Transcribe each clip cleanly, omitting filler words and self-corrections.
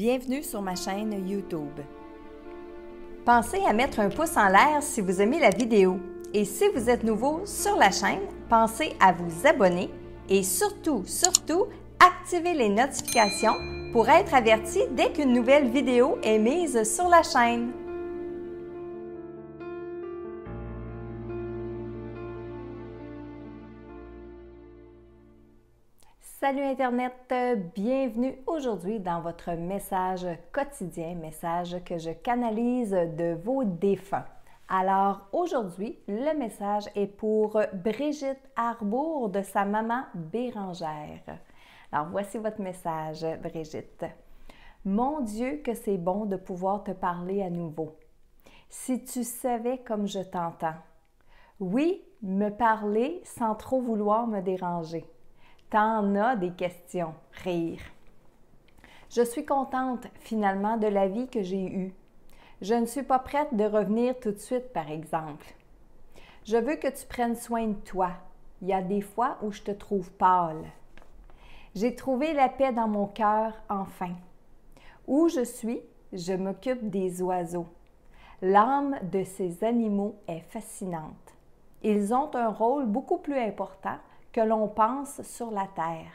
Bienvenue sur ma chaîne YouTube. Pensez à mettre un pouce en l'air si vous aimez la vidéo. Et si vous êtes nouveau sur la chaîne, pensez à vous abonner et surtout, activez les notifications pour être averti dès qu'une nouvelle vidéo est mise sur la chaîne. Salut Internet, bienvenue aujourd'hui dans votre message quotidien, message que je canalise de vos défunts. Alors aujourd'hui, le message est pour Brigitte Arbour de sa maman Bérangère. Alors voici votre message, Brigitte. Mon Dieu, que c'est bon de pouvoir te parler à nouveau. Si tu savais comme je t'entends. Oui, me parler sans trop vouloir me déranger. T'en as des questions, rire. Je suis contente finalement de la vie que j'ai eue. Je ne suis pas prête de revenir tout de suite, par exemple. Je veux que tu prennes soin de toi. Il y a des fois où je te trouve pâle. J'ai trouvé la paix dans mon cœur enfin. Où je suis, je m'occupe des oiseaux. L'âme de ces animaux est fascinante. Ils ont un rôle beaucoup plus important que l'on pense sur la terre.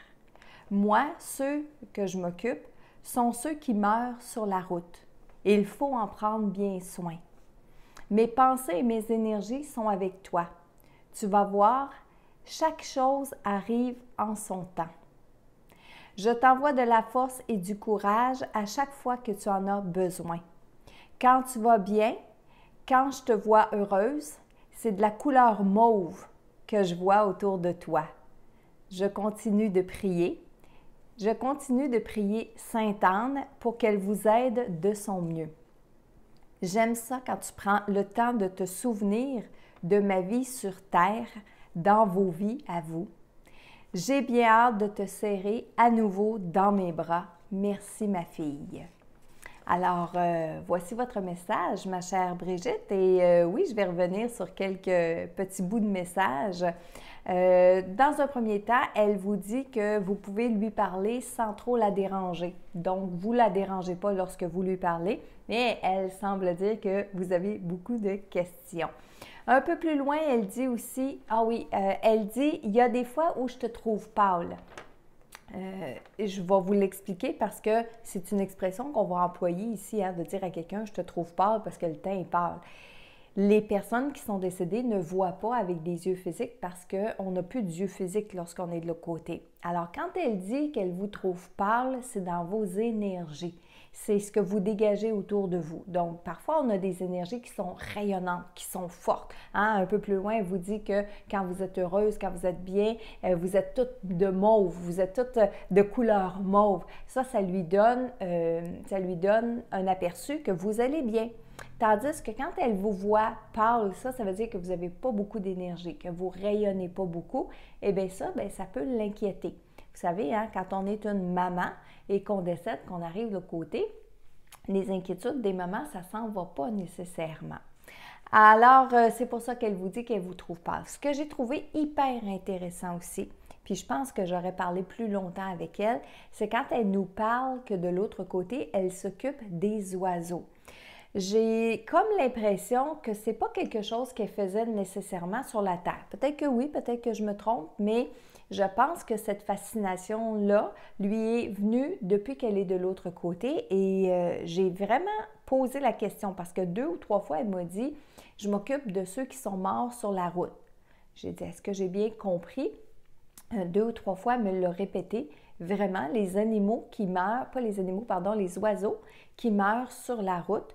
Moi, ceux que je m'occupe sont ceux qui meurent sur la route. Il faut en prendre bien soin. Mes pensées et mes énergies sont avec toi. Tu vas voir, chaque chose arrive en son temps. Je t'envoie de la force et du courage à chaque fois que tu en as besoin. Quand tu vas bien, quand je te vois heureuse, c'est de la couleur mauve que je vois autour de toi. Je continue de prier. Je continue de prier Sainte Anne pour qu'elle vous aide de son mieux. J'aime ça quand tu prends le temps de te souvenir de ma vie sur Terre, dans vos vies à vous. J'ai bien hâte de te serrer à nouveau dans mes bras. Merci ma fille. Alors, voici votre message, ma chère Brigitte. Et oui, je vais revenir sur quelques petits bouts de message. Dans un premier temps, elle vous dit que vous pouvez lui parler sans trop la déranger. Donc, vous ne la dérangez pas lorsque vous lui parlez, mais elle semble dire que vous avez beaucoup de questions. Un peu plus loin, elle dit aussi, elle dit, il y a des fois où je te trouve pâle. Je vais vous l'expliquer parce que c'est une expression qu'on va employer ici, de dire à quelqu'un « je te trouve pâle » parce que le teint est pâle. Les personnes qui sont décédées ne voient pas avec des yeux physiques parce qu'on n'a plus d'yeux physiques lorsqu'on est de l'autre côté. Alors, quand elle dit qu'elle vous trouve pâle, c'est dans vos énergies. C'est ce que vous dégagez autour de vous. Donc, parfois, on a des énergies qui sont rayonnantes, qui sont fortes. Un peu plus loin, elle vous dit que quand vous êtes heureuse, quand vous êtes bien, vous êtes toutes de mauve, vous êtes toutes de couleur mauve. Ça lui donne un aperçu que vous allez bien. Tandis que quand elle vous voit pâle, ça veut dire que vous n'avez pas beaucoup d'énergie, que vous ne rayonnez pas beaucoup. Eh bien ça peut l'inquiéter. Vous savez, quand on est une maman et qu'on décède, qu'on arrive de l'autre côté, les inquiétudes des mamans, ça ne s'en va pas nécessairement. Alors, c'est pour ça qu'elle vous dit qu'elle vous trouve pâle. Ce que j'ai trouvé hyper intéressant aussi, puis je pense que j'aurais parlé plus longtemps avec elle, c'est quand elle nous parle que de l'autre côté, elle s'occupe des oiseaux. J'ai comme l'impression que ce n'est pas quelque chose qu'elle faisait nécessairement sur la Terre. Peut-être que oui, peut-être que je me trompe, mais je pense que cette fascination-là lui est venue depuis qu'elle est de l'autre côté et j'ai vraiment posé la question parce que 2 ou 3 fois, elle m'a dit « je m'occupe de ceux qui sont morts sur la route ». J'ai dit « est-ce que j'ai bien compris ?» 2 ou 3 fois, elle me l'a répété. Vraiment, les animaux qui meurent, pas les animaux, pardon, les oiseaux qui meurent sur la route,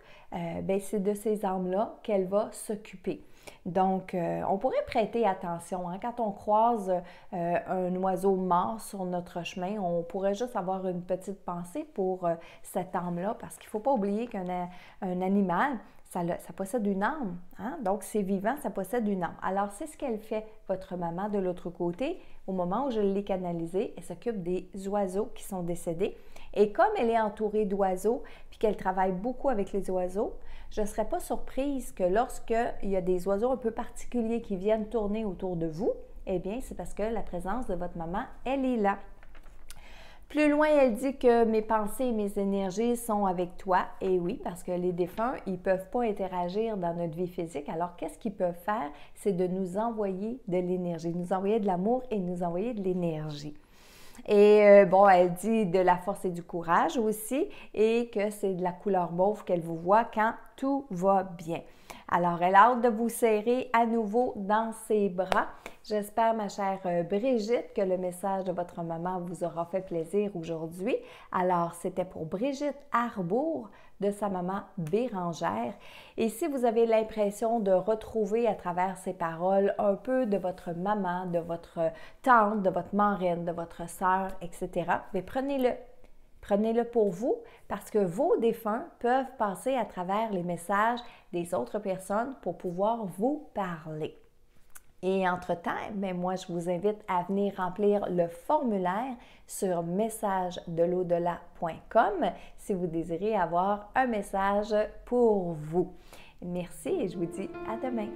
c'est de ces âmes-là qu'elle va s'occuper. Donc, on pourrait prêter attention. Quand on croise un oiseau mort sur notre chemin, on pourrait juste avoir une petite pensée pour cette âme-là, parce qu'il ne faut pas oublier qu'un animal, ça possède une âme. Donc, c'est vivant, ça possède une âme. Alors, c'est ce qu'elle fait, votre maman, de l'autre côté. Au moment où je l'ai canalisée, elle s'occupe des oiseaux qui sont décédés. Et comme elle est entourée d'oiseaux, puis qu'elle travaille beaucoup avec les oiseaux, je ne serais pas surprise que lorsqu'il y a des oiseaux un peu particuliers qui viennent tourner autour de vous, eh bien, c'est parce que la présence de votre maman, elle est là. Plus loin, elle dit que mes pensées et mes énergies sont avec toi. Et oui, parce que les défunts, ils ne peuvent pas interagir dans notre vie physique. Alors, qu'est-ce qu'ils peuvent faire? C'est de nous envoyer de l'énergie, nous envoyer de l'amour et nous envoyer de l'énergie. Et bon, elle dit de la force et du courage aussi et que c'est de la couleur mauve qu'elle vous voit quand tout va bien. Alors, elle a hâte de vous serrer à nouveau dans ses bras. J'espère, ma chère Brigitte, que le message de votre maman vous aura fait plaisir aujourd'hui. Alors, c'était pour Brigitte Arbour de sa maman Bérangère. Et si vous avez l'impression de retrouver à travers ces paroles un peu de votre maman, de votre tante, de votre marraine, de votre sœur, etc., mais prenez-le. Prenez-le pour vous parce que vos défunts peuvent passer à travers les messages des autres personnes pour pouvoir vous parler. Et entre-temps, bien, moi, je vous invite à venir remplir le formulaire sur messagedelaudelà.com si vous désirez avoir un message pour vous. Merci et je vous dis à demain.